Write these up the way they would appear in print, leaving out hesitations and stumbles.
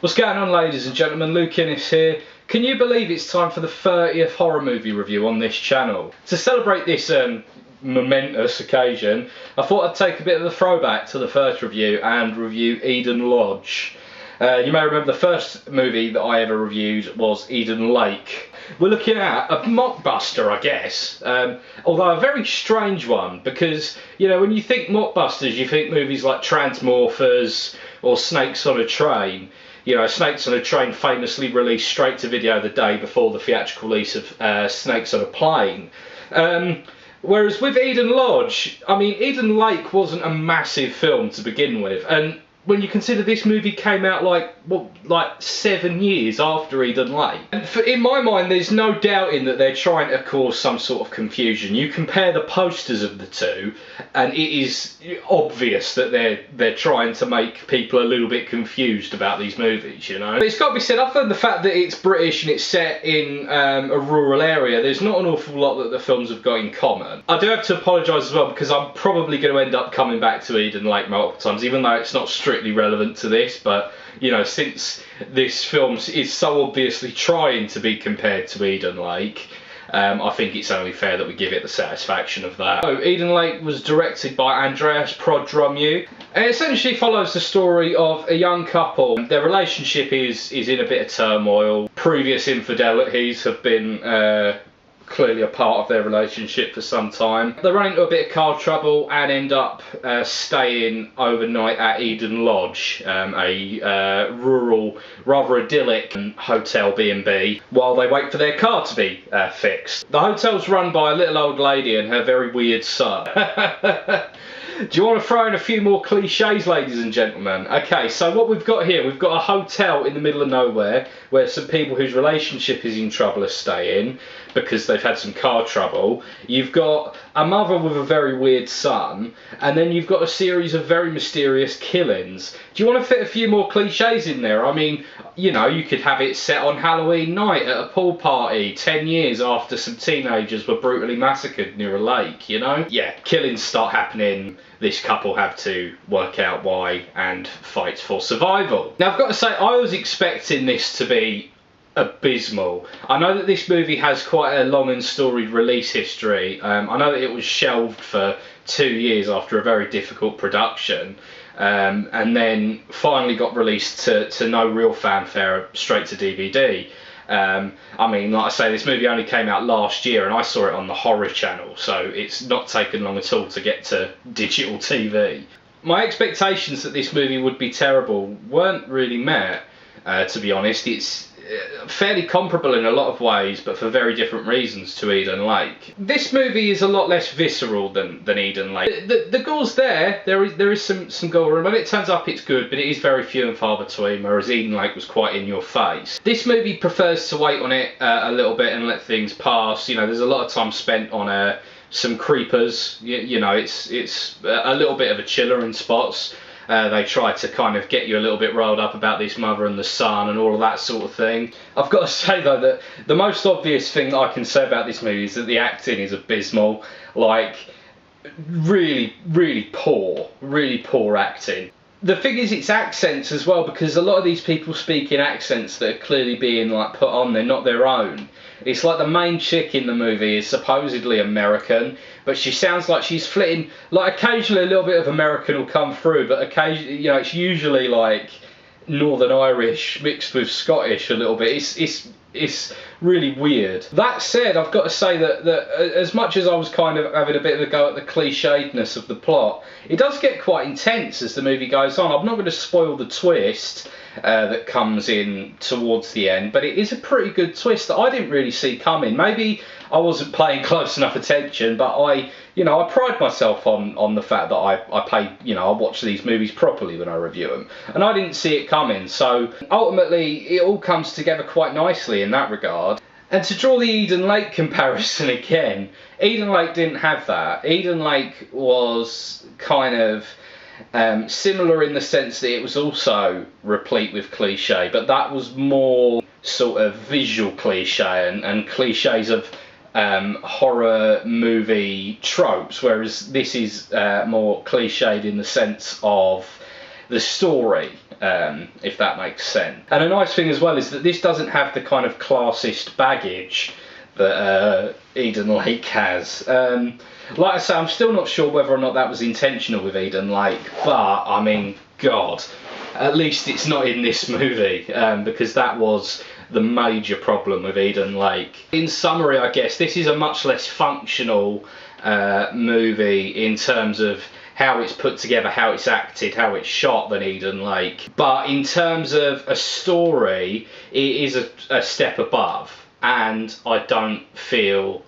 What's going on, ladies and gentlemen? Luke Innes here. Can you believe it's time for the 30th horror movie review on this channel? To celebrate this momentous occasion, I thought I'd take a bit of a throwback to the first review and review Eden Lodge. You may remember the first movie that I ever reviewed was Eden Lake. We're looking at a mockbuster, I guess, although a very strange one, because, you know, when you think mockbusters, you think movies like Transmorphers or Snakes on a Train. You know, Snakes on a Train famously released straight to video the day before the theatrical release of Snakes on a Plane. Whereas with Eden Lodge, I mean, Eden Lake wasn't a massive film to begin with, and when you consider this movie came out like 7 years after Eden Lake. And in my mind, there's no doubting that they're trying to cause some sort of confusion. You compare the posters of the two, and it is obvious that they're trying to make people a little bit confused about these movies, you know. But it's got to be said, other than the fact that it's British and it's set in a rural area, there's not an awful lot that the films have got in common. I do have to apologise as well, because I'm probably going to end up coming back to Eden Lake multiple times, even though it's not strictly relevant to this, but you know, since this film is so obviously trying to be compared to Eden Lake, I think it's only fair that we give it the satisfaction of that. So, Eden Lake was directed by Andreas Prodromou, and it essentially follows the story of a young couple. Their relationship is in a bit of turmoil. Previous infidelities have been clearly a part of their relationship for some time. They run into a bit of car trouble and end up staying overnight at Eden Lodge, a rural, rather idyllic hotel B&B, while they wait for their car to be fixed. The hotel's run by a little old lady and her very weird son. Do you want to throw in a few more cliches, ladies and gentlemen? Okay, so what we've got here, we've got a hotel in the middle of nowhere where some people whose relationship is in trouble are staying because they've had some car trouble. You've got a mother with a very weird son, and then you've got a series of very mysterious killings. Do you want to fit a few more cliches in there? I mean, you know, you could have it set on Halloween night at a pool party 10 years after some teenagers were brutally massacred near a lake, you know? Yeah, killings start happening. This couple have to work out why and fight for survival. Now, I've got to say, I was expecting this to be abysmal. I know that this movie has quite a long and storied release history. I know that it was shelved for 2 years after a very difficult production, and then finally got released to no real fanfare, straight to DVD. I mean, like I say, this movie only came out last year and I saw it on the Horror Channel, so it's not taken long at all to get to digital TV. My expectations that this movie would be terrible weren't really met, to be honest. It's fairly comparable in a lot of ways, but for very different reasons to Eden Lake. This movie is a lot less visceral than Eden Lake. The gore's there is some gore, and when it turns up it's good, but it is very few and far between, whereas Eden Lake was quite in your face. This movie prefers to wait on it a little bit and let things pass. You know, there's a lot of time spent on some creepers. You know, it's a little bit of a chiller in spots. They try to kind of get you a little bit riled up about this mother and the son and all of that sort of thing. I've got to say though that the most obvious thing that I can say about this movie is that the acting is abysmal. Like, really poor acting. The thing is, it's accents as well, because a lot of these people speak in accents that are clearly being like put on, they're not their own. It's like the main chick in the movie is supposedly American, but she sounds like she's flitting, like occasionally a little bit of American will come through, but occasionally, you know, it's usually like Northern Irish mixed with Scottish a little bit. It's really weird. That said, I've got to say that as much as I was kind of having a bit of a go at the clichédness of the plot, it does get quite intense as the movie goes on. I'm not going to spoil the twist that comes in towards the end, but it is a pretty good twist that I didn't really see coming. Maybe I wasn't paying close enough attention, but I pride myself on the fact that I watch these movies properly when I review them, and I didn't see it coming. So ultimately, it all comes together quite nicely in that regard. And to draw the Eden Lake comparison again, Eden Lake didn't have that. Eden Lake was kind of similar in the sense that it was also replete with cliche, but that was more sort of visual cliche and cliches of horror movie tropes, whereas this is more cliched in the sense of the story, if that makes sense. And a nice thing as well is that this doesn't have the kind of classist baggage that Eden Lake has. Like I say, I'm still not sure whether or not that was intentional with Eden Lake, but I mean, God, at least it's not in this movie, because that was the major problem with Eden Lake. In summary, I guess this is a much less functional movie in terms of how it's put together, how it's acted, how it's shot than Eden Lake. But in terms of a story, it is a step above, and I don't feel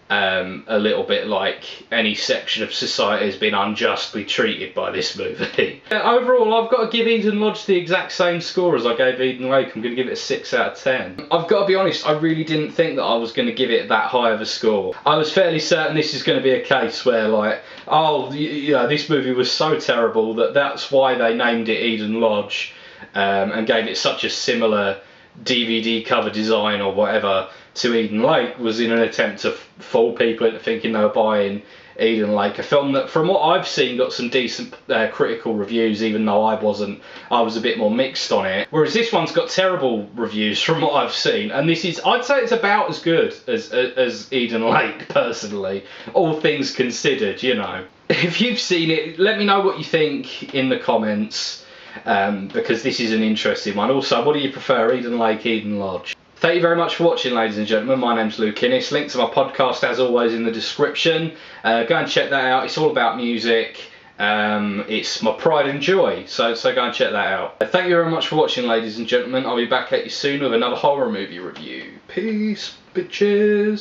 a little bit like any section of society has been unjustly treated by this movie. Overall, I've got to give Eden Lodge the exact same score as I gave Eden Lake. I'm going to give it a 6 out of 10. I've got to be honest, I really didn't think that I was going to give it that high of a score. I was fairly certain this is going to be a case where, like, oh, you know, this movie was so terrible that's why they named it Eden Lodge, and gave it such a similar DVD cover design or whatever to Eden Lake, was in an attempt to fool people into thinking they were buying Eden Lake, a film that, from what I've seen, got some decent critical reviews, even though I was a bit more mixed on it. Whereas this one's got terrible reviews from what I've seen, and this is, I'd say it's about as good as Eden Lake, personally, all things considered, you know. If you've seen it, let me know what you think in the comments, because this is an interesting one. Also, what do you prefer, Eden Lake, Eden Lodge? Thank you very much for watching, ladies and gentlemen. My name's Luke Innes. Link to my podcast, as always, in the description. Go and check that out. It's all about music. It's my pride and joy, so go and check that out. Thank you very much for watching, ladies and gentlemen. I'll be back at you soon with another horror movie review. Peace, bitches.